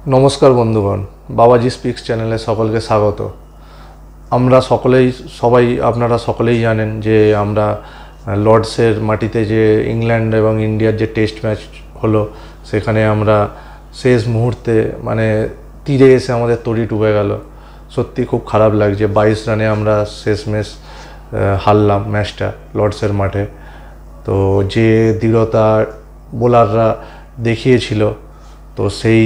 नमस्कार बंधुगण बाबाजी स्पिक्स चैनले सकलके स्वागत। আমরা সবাই আপনারা সকলেই জানেন যে আমরা লর্ডসের মাটিতে যে ইংল্যান্ড এবং ইন্ডিয়ার যে টেস্ট ম্যাচ হলো সেখানে আমরা শেষ মুহূর্তে মানে তীরে এসে আমাদের তড়ি ডুবে গেল। সত্যি খুব খারাপ লাগছে। 22 রানে আমরা শেষমেশ হারলাম ম্যাচটা লর্ডসের মাঠে। তো যে দৃঢ়তা বোলাররা দেখিয়েছিল, তো সেই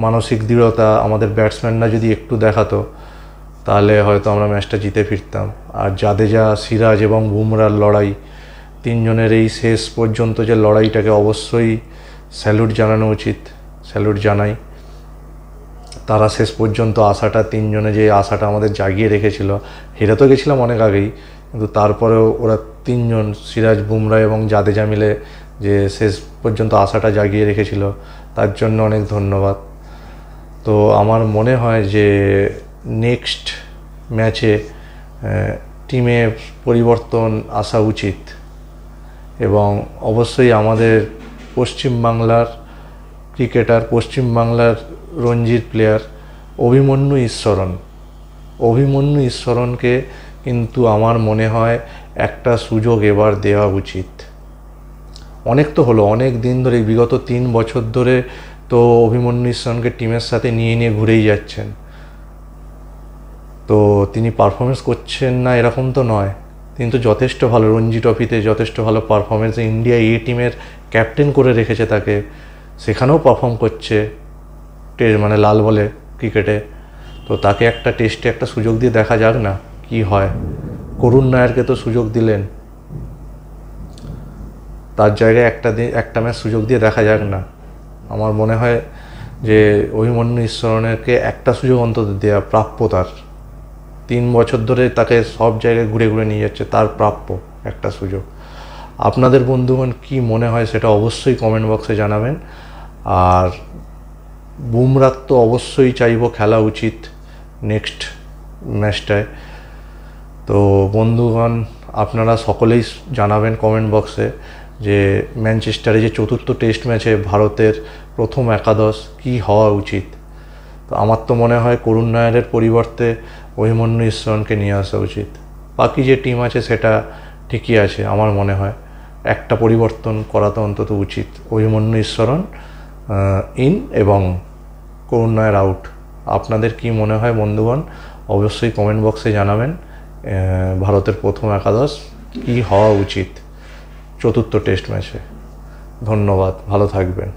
মানসিক দৃঢ়তা আমাদের ব্যাটসম্যানরা যদি একটু দেখাতো তাহলে হয়তো আমরা ম্যাচটা জিতে ফিরতাম। আর জাদেজা, সিরাজ এবং বুমরার লড়াই, তিনজনের এই শেষ পর্যন্ত যে লড়াইটাকে অবশ্যই স্যালুট জানানো উচিত। স্যালুট জানাই। তারা শেষ পর্যন্ত আশাটা, তিনজনে যে আশাটা আমাদের জাগিয়ে রেখেছিল। হেরে তো গেছিলাম অনেক আগেই, কিন্তু তারপরেও ওরা তিনজন, সিরাজ, বুমরা এবং জাদেজা মিলে যে শেষ পর্যন্ত আশাটা জাগিয়ে রেখেছিল, তার জন্য অনেক ধন্যবাদ। তো আমার মনে হয় যে নেক্সট ম্যাচে টিমে পরিবর্তন আসা উচিত এবং অবশ্যই আমাদের পশ্চিমবাংলার ক্রিকেটার, পশ্চিমবাংলার রঞ্জির প্লেয়ার অভিমন্যু ঈশ্বরণকে কিন্তু আমার মনে হয় একটা সুযোগ এবার দেওয়া উচিত। অনেক তো হলো, অনেক দিন ধরে, বিগত 3 বছর ধরে তো অভিমন্যু ঈশ্বরণকে টিমের সাথে নিয়ে ঘুরেই যাচ্ছেন। তো তিনি পারফরমেন্স করছেন না এরকম তো নয়, তিনি তো যথেষ্ট ভালো, রঞ্জি ট্রফিতে যথেষ্ট ভালো পারফরমেন্স। ইন্ডিয়া এ টিমের ক্যাপ্টেন করে রেখেছে তাকে, সেখানেও পারফর্ম করছে মানে লাল বলে ক্রিকেটে। তো তাকে একটা টেস্টে একটা সুযোগ দিয়ে দেখা যাক না কি হয়। করুণ নায়ারকে তো সুযোগ দিলেন, তার জায়গায় একটা ম্যাচ সুযোগ দিয়ে দেখা যাক না। আমার মনে হয় যে অভিমন্যু ঈশ্বরণকে একটা সুযোগ অন্তত দেওয়া প্রাপ্য তার। 3 বছর ধরে তাকে সব জায়গায় ঘুরে ঘুরে নিয়ে যাচ্ছে, তার প্রাপ্য একটা সুযোগ। আপনাদের বন্ধুগণ কি মনে হয় সেটা অবশ্যই কমেন্ট বক্সে জানাবেন। আর বুমরার তো অবশ্যই চাইবো খেলা উচিত নেক্সট ম্যাচটায়। তো বন্ধুগণ, আপনারা সকলেই জানাবেন কমেন্ট বক্সে যে ম্যানচেস্টারে যে চতুর্থ টেস্ট ম্যাচে ভারতের প্রথম একাদশ কী হওয়া উচিত। তো আমার তো মনে হয় করুণ নায়ারের পরিবর্তে অভিমন্যু ঈশ্বরণকে নিয়ে আসা উচিত। বাকি যে টিম আছে সেটা ঠিকই আছে, আমার মনে হয় একটা পরিবর্তন করা তো অন্তত উচিত। অভিমন্যু ঈশ্বরণ ইন এবং করুণ নায়ার আউট। আপনাদের কি মনে হয় বন্ধুগণ? অবশ্যই কমেন্ট বক্সে জানাবেন ভারতের প্রথম একাদশ কী হওয়া উচিত চতুর্থ টেস্ট ম্যাচে। ধন্যবাদ, ভালো থাকবেন।